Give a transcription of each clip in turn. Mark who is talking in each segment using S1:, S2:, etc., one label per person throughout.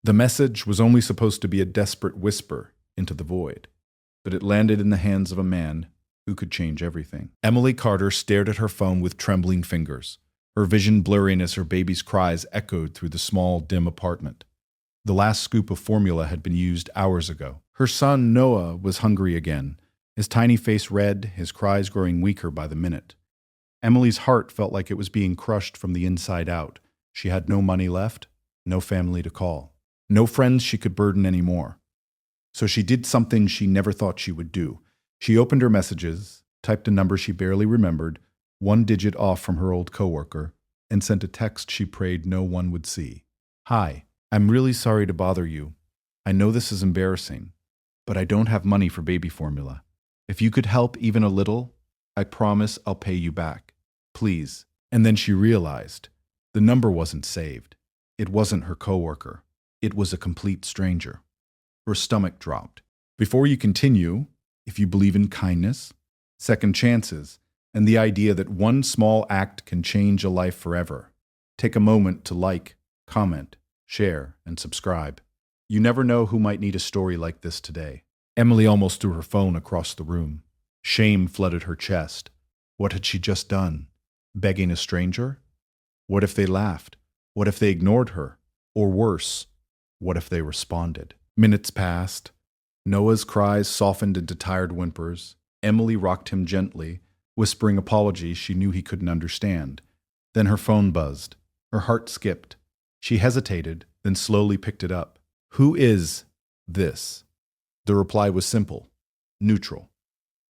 S1: The message was only supposed to be a desperate whisper into the void, but it landed in the hands of a man who could change everything. Emily Carter stared at her phone with trembling fingers, her vision blurring as her baby's cries echoed through the small, dim apartment. The last scoop of formula had been used hours ago. Her son, Noah, was hungry again, his tiny face red, his cries growing weaker by the minute. Emily's heart felt like it was being crushed from the inside out. She had no money left, no family to call, no friends she could burden anymore. So she did something she never thought she would do. She opened her messages, typed a number she barely remembered, one digit off from her old coworker, and sent a text she prayed no one would see. Hi, I'm really sorry to bother you. I know this is embarrassing, but I don't have money for baby formula. If you could help even a little, I promise I'll pay you back. Please. And then she realized the number wasn't saved. It wasn't her coworker. It was a complete stranger. Her stomach dropped. Before you continue, if you believe in kindness, second chances, and the idea that one small act can change a life forever, take a moment to like, comment, share, and subscribe. You never know who might need a story like this today. Emily almost threw her phone across the room. Shame flooded her chest. What had she just done? Begging a stranger? What if they laughed? What if they ignored her? Or worse, what if they responded? Minutes passed. Noah's cries softened into tired whimpers. Emily rocked him gently, whispering apologies she knew he couldn't understand. Then her phone buzzed. Her heart skipped. She hesitated, then slowly picked it up. Who is this? The reply was simple, neutral,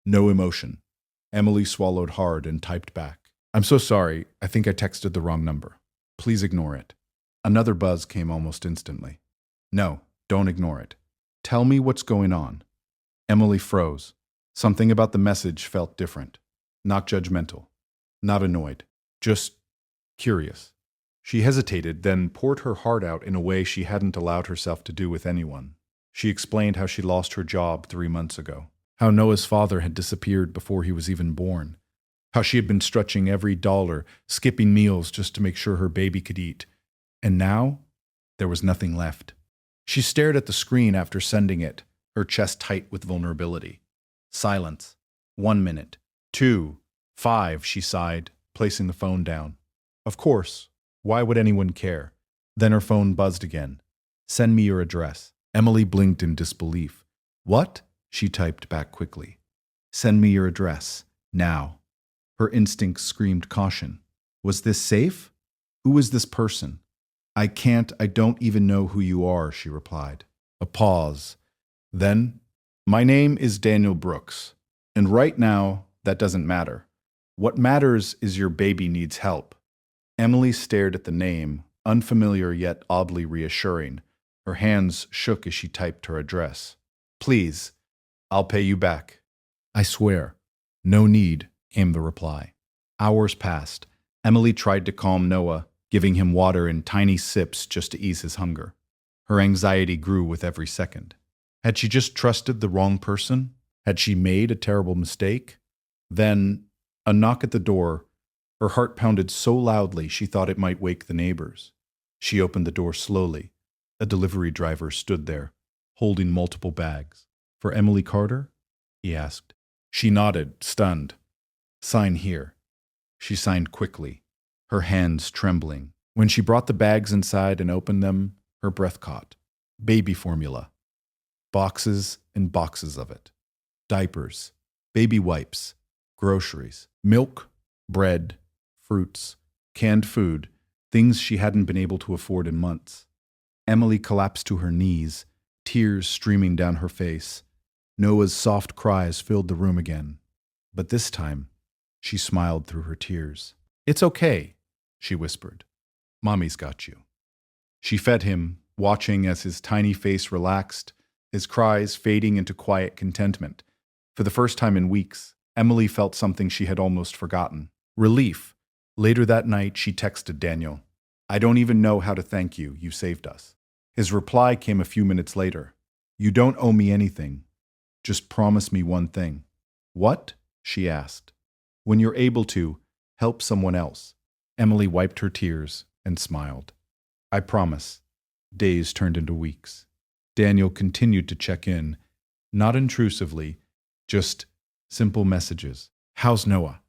S1: no emotion. Emily swallowed hard and typed back. I'm so sorry, I think I texted the wrong number. Please ignore it. Another buzz came almost instantly. No, don't ignore it. Tell me what's going on. Emily froze. Something about the message felt different. Not judgmental, not annoyed, just curious. She hesitated, then poured her heart out in a way she hadn't allowed herself to do with anyone. She explained how she lost her job 3 months ago, how Noah's father had disappeared before he was even born, how she had been stretching every dollar, skipping meals just to make sure her baby could eat. And now, there was nothing left. She stared at the screen after sending it, her chest tight with vulnerability. Silence. 1 minute. 2. 5, she sighed, placing the phone down. Of course. Why would anyone care? Then her phone buzzed again. Send me your address. Emily blinked in disbelief. What? She typed back quickly. Send me your address. Now. Her instincts screamed caution. Was this safe? Who is this person? I don't even know who you are, she replied. A pause. Then, my name is Daniel Brooks, and right now, that doesn't matter. What matters is your baby needs help. Emily stared at the name, unfamiliar yet oddly reassuring. Her hands shook as she typed her address. Please, I'll pay you back. I swear. No need, came the reply. Hours passed. Emily tried to calm Noah, giving him water in tiny sips just to ease his hunger. Her anxiety grew with every second. Had she just trusted the wrong person? Had she made a terrible mistake? Then, a knock at the door. Her heart pounded so loudly she thought it might wake the neighbors. She opened the door slowly. A delivery driver stood there, holding multiple bags. For Emily Carter? He asked. She nodded, stunned. Sign here. She signed quickly, her hands trembling. When she brought the bags inside and opened them, her breath caught. Baby formula. Boxes and boxes of it. Diapers, baby wipes, groceries, milk, bread, fruits, canned food, things she hadn't been able to afford in months. Emily collapsed to her knees, tears streaming down her face. Noah's soft cries filled the room again. But this time, she smiled through her tears. It's okay, she whispered. Mommy's got you. She fed him, watching as his tiny face relaxed, his cries fading into quiet contentment. For the first time in weeks, Emily felt something she had almost forgotten. Relief. Later that night, she texted Daniel. I don't even know how to thank you. You saved us. His reply came a few minutes later. You don't owe me anything. Just promise me one thing. What? She asked. When you're able to, help someone else. Emily wiped her tears and smiled. I promise. Days turned into weeks. Daniel continued to check in, not intrusively, just simple messages. How's Noah?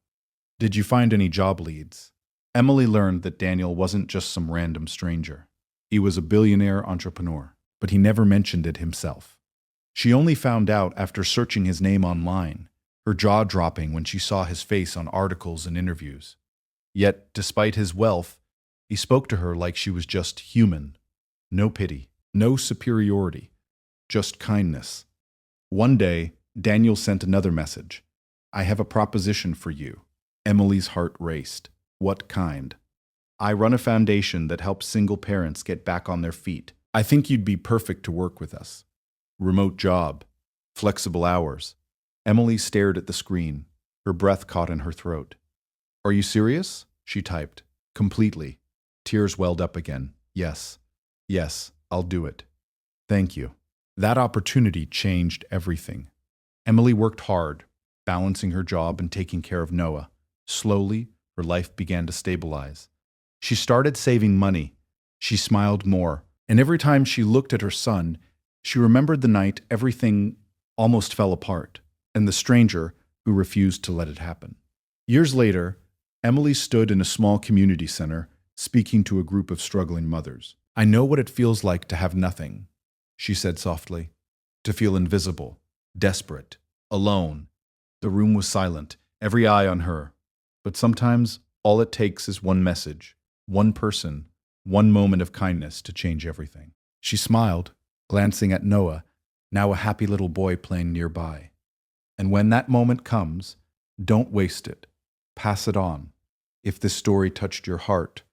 S1: Did you find any job leads? Emily learned that Daniel wasn't just some random stranger. He was a billionaire entrepreneur, but he never mentioned it himself. She only found out after searching his name online, her jaw dropping when she saw his face on articles and interviews. Yet, despite his wealth, he spoke to her like she was just human. No pity, no superiority, just kindness. One day, Daniel sent another message. I have a proposition for you. Emily's heart raced. What kind? I run a foundation that helps single parents get back on their feet. I think you'd be perfect to work with us. Remote job, flexible hours. Emily stared at the screen, her breath caught in her throat. Are you serious? She typed. Completely. Tears welled up again. Yes. Yes, I'll do it. Thank you. That opportunity changed everything. Emily worked hard, balancing her job and taking care of Noah. Slowly, her life began to stabilize. She started saving money. She smiled more, and every time she looked at her son, she remembered the night everything almost fell apart, and the stranger who refused to let it happen. Years later, Emily stood in a small community center, speaking to a group of struggling mothers. I know what it feels like to have nothing, she said softly, to feel invisible, desperate, alone. The room was silent, every eye on her. But sometimes all it takes is one message, one person, one moment of kindness to change everything. She smiled, glancing at Noah, now a happy little boy playing nearby. And when that moment comes, don't waste it. Pass it on. If this story touched your heart,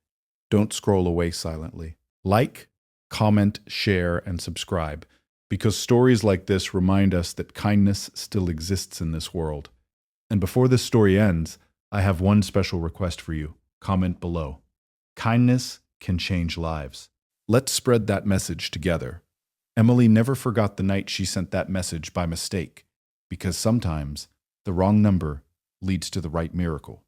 S1: don't scroll away silently. Like, comment, share, and subscribe, because stories like this remind us that kindness still exists in this world. And before this story ends, I have one special request for you. Comment below. Kindness can change lives. Let's spread that message together. Emily never forgot the night she sent that message by mistake, because sometimes the wrong number leads to the right miracle.